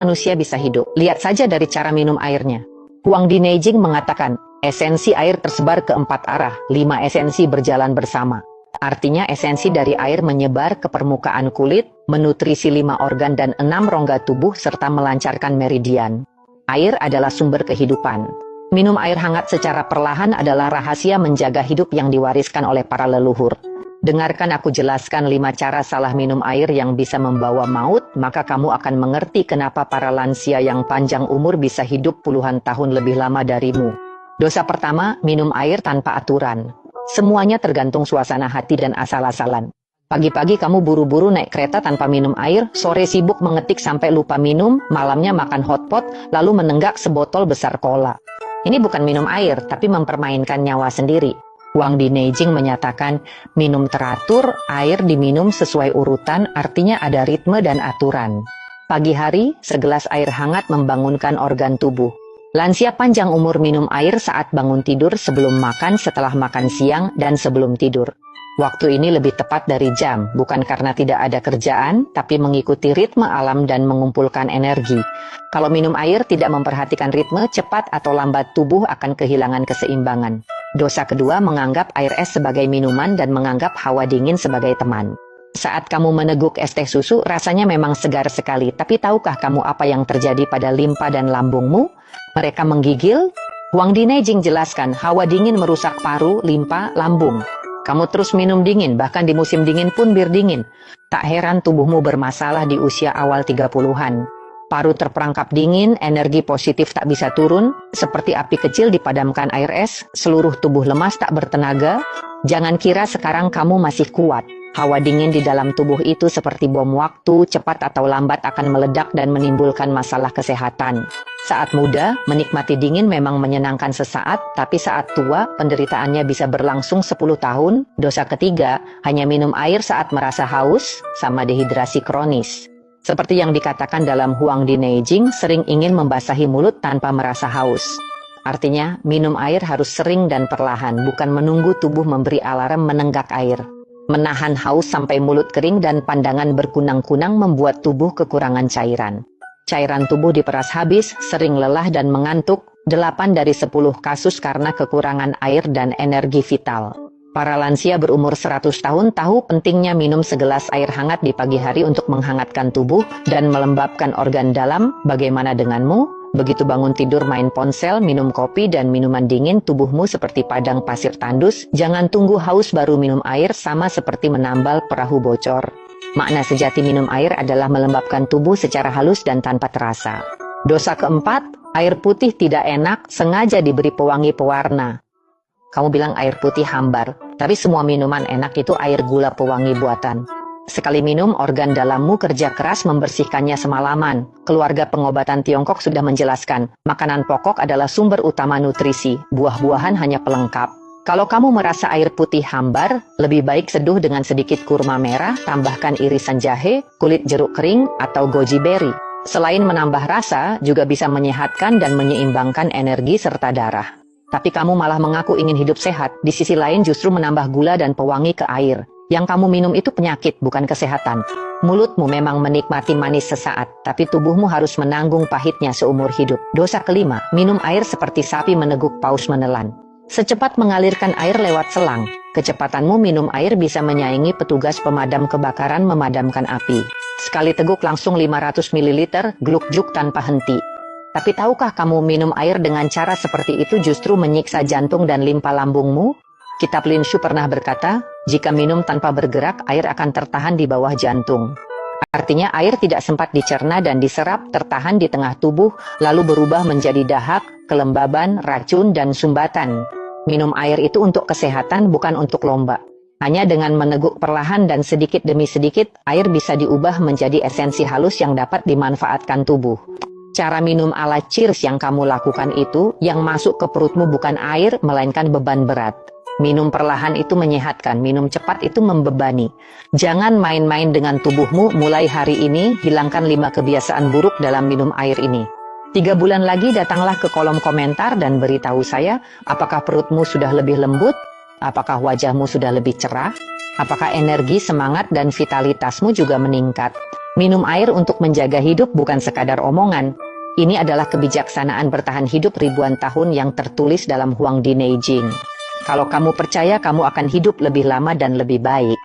manusia bisa hidup. Lihat saja dari cara minum airnya. Huang Di Neijing mengatakan, esensi air tersebar ke 4 arah, 5 esensi berjalan bersama. Artinya esensi dari air menyebar ke permukaan kulit, menutrisi 5 organ dan 6 rongga tubuh serta melancarkan meridian. Air adalah sumber kehidupan. Minum air hangat secara perlahan adalah rahasia menjaga hidup yang diwariskan oleh para leluhur. Dengarkan aku jelaskan 5 cara salah minum air yang bisa membawa maut, maka kamu akan mengerti kenapa para lansia yang panjang umur bisa hidup puluhan tahun lebih lama darimu. Dosa pertama, minum air tanpa aturan. Semuanya tergantung suasana hati dan asal-asalan. Pagi-pagi kamu buru-buru naik kereta tanpa minum air, sore sibuk mengetik sampai lupa minum, malamnya makan hotpot, lalu menenggak sebotol besar cola. Ini bukan minum air, tapi mempermainkan nyawa sendiri. Huang Di Neijing menyatakan, minum teratur, air diminum sesuai urutan, artinya ada ritme dan aturan. Pagi hari, segelas air hangat membangunkan organ tubuh. Lansia panjang umur minum air saat bangun tidur, sebelum makan, setelah makan siang, dan sebelum tidur. Waktu ini lebih tepat dari jam, bukan karena tidak ada kerjaan, tapi mengikuti ritme alam dan mengumpulkan energi. Kalau minum air tidak memperhatikan ritme, cepat atau lambat tubuh akan kehilangan keseimbangan. Dosa kedua, menganggap air es sebagai minuman dan menganggap hawa dingin sebagai teman. Saat kamu meneguk es teh susu, rasanya memang segar sekali, tapi tahukah kamu apa yang terjadi pada limpa dan lambungmu? Mereka menggigil. Huang Di Neijing jelaskan, hawa dingin merusak paru, limpa, lambung. Kamu terus minum dingin, bahkan di musim dingin pun bir dingin. Tak heran tubuhmu bermasalah di usia awal 30-an. Paru terperangkap dingin, energi positif tak bisa turun, seperti api kecil dipadamkan air es, seluruh tubuh lemas tak bertenaga. Jangan kira sekarang kamu masih kuat. Hawa dingin di dalam tubuh itu seperti bom waktu, cepat atau lambat akan meledak dan menimbulkan masalah kesehatan. Saat muda, menikmati dingin memang menyenangkan sesaat, tapi saat tua, penderitaannya bisa berlangsung 10 tahun. Dosa ketiga, hanya minum air saat merasa haus, sama dehidrasi kronis. Seperti yang dikatakan dalam Huang Di Neijing, sering ingin membasahi mulut tanpa merasa haus. Artinya, minum air harus sering dan perlahan, bukan menunggu tubuh memberi alarm menenggak air. Menahan haus sampai mulut kering dan pandangan berkunang-kunang membuat tubuh kekurangan cairan. Cairan tubuh diperas habis, sering lelah dan mengantuk, 8 dari 10 kasus karena kekurangan air dan energi vital. Para lansia berumur 100 tahun tahu pentingnya minum segelas air hangat di pagi hari untuk menghangatkan tubuh dan melembabkan organ dalam. Bagaimana denganmu? Begitu bangun tidur main ponsel, minum kopi dan minuman dingin, tubuhmu seperti padang pasir tandus. Jangan tunggu haus baru minum air, sama seperti menambal perahu bocor. Makna sejati minum air adalah melembabkan tubuh secara halus dan tanpa terasa. Dosa keempat, air putih tidak enak, sengaja diberi pewangi pewarna. Kamu bilang air putih hambar, tapi semua minuman enak itu air gula pewangi buatan. Sekali minum, organ dalammu kerja keras membersihkannya semalaman. Keluarga pengobatan Tiongkok sudah menjelaskan, makanan pokok adalah sumber utama nutrisi, buah-buahan hanya pelengkap. Kalau kamu merasa air putih hambar, lebih baik seduh dengan sedikit kurma merah, tambahkan irisan jahe, kulit jeruk kering, atau goji berry. Selain menambah rasa, juga bisa menyehatkan dan menyeimbangkan energi serta darah. Tapi kamu malah mengaku ingin hidup sehat, di sisi lain justru menambah gula dan pewangi ke air. Yang kamu minum itu penyakit, bukan kesehatan. Mulutmu memang menikmati manis sesaat, tapi tubuhmu harus menanggung pahitnya seumur hidup. Dosa kelima, minum air seperti sapi meneguk paus menelan. Secepat mengalirkan air lewat selang, kecepatanmu minum air bisa menyaingi petugas pemadam kebakaran memadamkan api. Sekali teguk langsung 500 ml, gluk-gluk tanpa henti. Tapi tahukah kamu minum air dengan cara seperti itu justru menyiksa jantung dan limpa lambungmu? Kitab Lin Shu pernah berkata, jika minum tanpa bergerak, air akan tertahan di bawah jantung. Artinya air tidak sempat dicerna dan diserap, tertahan di tengah tubuh, lalu berubah menjadi dahak, kelembaban, racun, dan sumbatan. Minum air itu untuk kesehatan, bukan untuk lomba. Hanya dengan meneguk perlahan dan sedikit demi sedikit, air bisa diubah menjadi esensi halus yang dapat dimanfaatkan tubuh. Cara minum ala Cheers yang kamu lakukan itu, yang masuk ke perutmu bukan air, melainkan beban berat. Minum perlahan itu menyehatkan, minum cepat itu membebani. Jangan main-main dengan tubuhmu, mulai hari ini, hilangkan 5 kebiasaan buruk dalam minum air ini. 3 bulan lagi datanglah ke kolom komentar dan beritahu saya, apakah perutmu sudah lebih lembut? Apakah wajahmu sudah lebih cerah? Apakah energi, semangat, dan vitalitasmu juga meningkat? Minum air untuk menjaga hidup bukan sekadar omongan. Ini adalah kebijaksanaan bertahan hidup ribuan tahun yang tertulis dalam Huang Di Neijing. Kalau kamu percaya, kamu akan hidup lebih lama dan lebih baik.